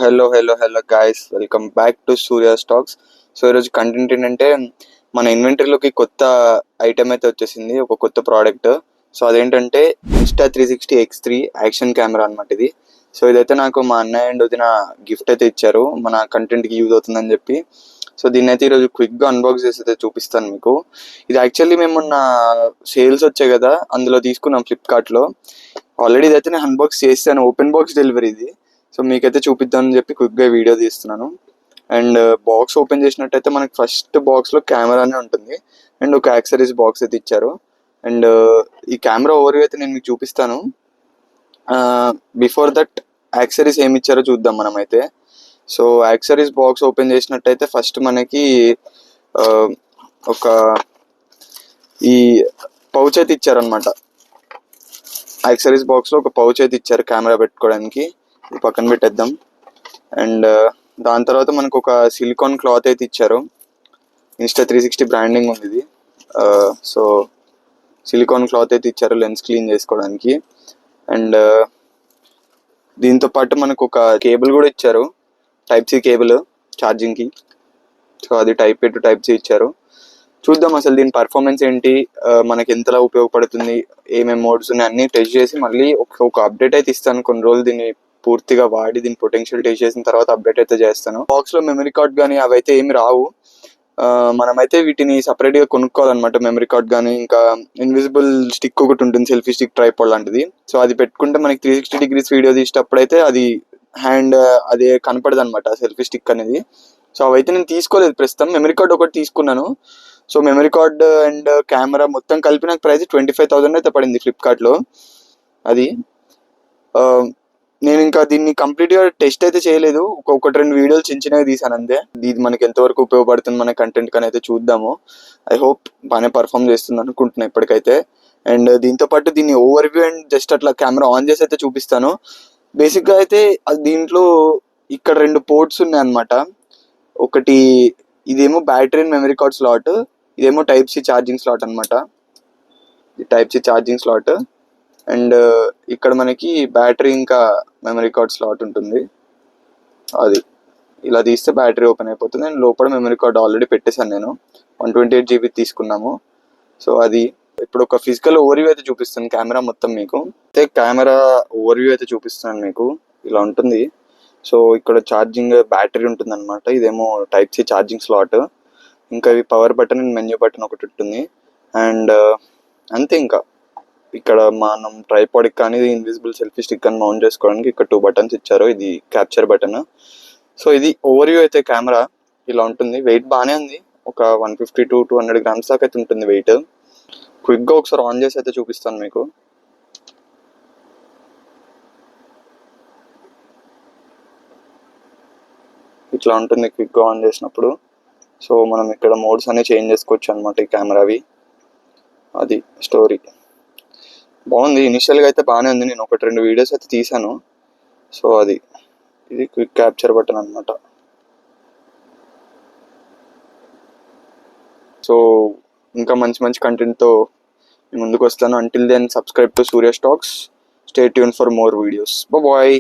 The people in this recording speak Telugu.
Hello guys, welcome back to Surya stocks. So ఈరోజు కంటెంట్ ఏంటంటే, మన ఇన్వెంటరీలోకి కొత్త ఐటమ్ అయితే వచ్చేసింది, ఒక కొత్త ప్రోడక్ట్. సో అదేంటంటే Insta360X3 యాక్షన్ కెమెరా అనమాట ఇది. సో ఇదైతే నాకు మా అన్నయ్య అండ్ వదిన గిఫ్ట్ అయితే ఇచ్చారు, మన కంటెంట్కి యూజ్ అవుతుందని చెప్పి. సో దీన్ని అయితే ఈరోజు క్విక్గా అన్బాక్స్ చేసి అయితే చూపిస్తాను మీకు. ఇది యాక్చువల్లీ మేము మొన్న సేల్స్ వచ్చాయి కదా, అందులో తీసుకున్నాం ఫ్లిప్కార్ట్లో. ఆల్రెడీ ఇదైతే నేను అన్బాక్స్ చేశాను, ఓపెన్ బాక్స్ డెలివరీ ఇది. సో మీకైతే చూపిద్దామని చెప్పి క్విక్గా వీడియో తీస్తున్నాను. అండ్ బాక్స్ ఓపెన్ చేసినట్టయితే మనకి ఫస్ట్ బాక్స్లో కెమెరానే ఉంటుంది అండ్ ఒక యాక్సరీస్ బాక్స్ అయితే ఇచ్చారు. అండ్ ఈ కెమెరా ఓవర్వ్యూ అయితే నేను మీకు చూపిస్తాను. బిఫోర్ దట్ యాక్సరీస్ ఏమి ఇచ్చారో చూద్దాం మనం అయితే. సో యాక్సరీస్ బాక్స్ ఓపెన్ చేసినట్టయితే ఫస్ట్ మనకి ఒక ఈ పౌచ్ అయితే ఇచ్చారనమాట. యాక్సరీస్ బాక్స్లో ఒక పౌచ్ అయితే ఇచ్చారు కెమెరా పెట్టుకోవడానికి. పక్కన పెట్టేద్దాం. అండ్ దాని తర్వాత మనకు ఒక సిలికాన్ క్లాత్ అయితే ఇచ్చారు. Insta360 బ్రాండింగ్ ఉంది ఇది. సో సిలికాన్ క్లాత్ అయితే ఇచ్చారు లెన్స్ క్లీన్ చేసుకోవడానికి. అండ్ దీంతో పాటు మనకు ఒక కేబుల్ కూడా ఇచ్చారు, టైప్-C కేబుల్ ఛార్జింగ్కి. సో అది టైప్-A టు టైప్-C ఇచ్చారు. చూద్దాం అసలు దీని పర్ఫార్మెన్స్ ఏంటి, మనకి ఎంతలా ఉపయోగపడుతుంది, ఏమేమి మోడ్స్ ఉన్నాయి అన్నీ టెస్ట్ చేసి మళ్ళీ ఒక అప్డేట్ అయితే ఇస్తాను. కొన్ని రోజులు దీన్ని పూర్తిగా వాడి దీని పొటెన్షియల్ టెస్ట్ చేసిన తర్వాత అప్డేట్ అయితే చేస్తాను. బాక్స్లో మెమరీ కార్డ్ కానీ అవైతే ఏమి రావు. మనమైతే వీటిని సపరేట్గా కొనుక్కోవాలన్నమాట. మెమరీ కార్డ్ కానీ ఇంకా ఇన్విజిబుల్ స్టిక్ ఒకటి ఉంటుంది, సెల్ఫీ స్టిక్ ట్రైపాడ్ లాంటిది. సో అది పెట్టుకుంటే మనకి 360 డిగ్రీస్ వీడియో తీసేటప్పుడు అయితే అది హ్యాండ్ అది కనపడదు అనమాట, సెల్ఫీ స్టిక్ అనేది. సో అవైతే నేను తీసుకోలేదు ప్రస్తుతం. మెమరీ కార్డ్ ఒకటి తీసుకున్నాను. So memory card and camera మొత్తం కలిపి నాకు ప్రైస్ 25,000 అయితే పడింది ఫ్లిప్కార్ట్లో. అది నేను ఇంకా దీన్ని కంప్లీట్గా టెస్ట్ అయితే చేయలేదు, ఒకటి రెండు వీడియోలు చిన్నగా తీసాను అంతే. ఇది మనకి ఎంతవరకు ఉపయోగపడుతుంది మన కంటెంట్ కానీ అయితే చూద్దాము. ఐ హోప్ బాగానే పర్ఫామ్ చేస్తుంది అనుకుంటున్నాను ఇప్పటికైతే. అండ్ దీంతో పాటు దీన్ని ఓవర్వ్యూ అండ్ జస్ట్ అట్లా కెమెరా ఆన్ చేసి అయితే చూపిస్తాను. బేసిక్గా అయితే దీంట్లో ఇక్కడ రెండు పోర్ట్స్ ఉన్నాయి అన్నమాట. ఒకటి ఇదేమో battery and memory card slot, ఇదేమో టైప్-C ఛార్జింగ్ స్లాట్ అనమాట. ఇది టైప్-C ఛార్జింగ్ స్లాట్. అండ్ ఇక్కడ మనకి బ్యాటరీ ఇంకా మెమరీ కార్డ్ స్లాట్ ఉంటుంది. అది ఇలా తీస్తే బ్యాటరీ ఓపెన్ అయిపోతుంది. అండ్ లోపల మెమరీ కార్డ్ ఆల్రెడీ పెట్టేశాను నేను, 128 GB తీసుకున్నాము. సో అది ఇప్పుడు ఒక ఫిజికల్ ఓవర్వ్యూ అయితే చూపిస్తాను కెమెరా మొత్తం మీకు. అయితే కెమెరా ఓవర్వ్యూ అయితే చూపిస్తాను మీకు. ఇలా ఉంటుంది. సో ఇక్కడ ఛార్జింగ్ బ్యాటరీ ఉంటుంది అనమాట. ఇదేమో టైప్-C ఛార్జింగ్ స్లాట్. ఇంకా ఇవి power button and menu button ఒకటి ఉంటుంది. అండ్ అంతే. ఇంకా ఇక్కడ మనం ట్రైపాడ్కి కానీ ఇన్విజిబుల్ సెల్ఫీ స్టిక్ అని మౌంట్ చేసుకోవడానికి ఇక్కడ 2 బటన్స్ ఇచ్చారు. ఇది క్యాప్చర్ బటన్. సో ఇది ఓవర్వ్యూ అయితే కెమెరా ఇలా ఉంటుంది. వెయిట్ బాగానే ఉంది, ఒక 150 to 200 grams దాకా అయితే ఉంటుంది వెయిట్. క్విక్గా ఒకసారి ఆన్ చేసి అయితే చూపిస్తాను మీకు. ఇట్లా ఉంటుంది క్విక్గా ఆన్ చేసినప్పుడు. సో మనం ఇక్కడ మోడ్స్ అన్ని చేంజ్ చేసుకోవచ్చు అనమాట ఈ కెమెరావి. అది స్టోరీ బాగుంది. ఇనిషియల్గా అయితే బాగానే ఉంది, నేను ఒకటి రెండు వీడియోస్ అయితే తీసాను. సో ఇది క్విక్ క్యాప్చర్ బటన్ అనమాట. సో ఇంకా మంచి మంచి కంటెంట్తో ముందుకు వస్తాను. Until then subscribe to Surya stocks. Stay tune for more videos. Bye.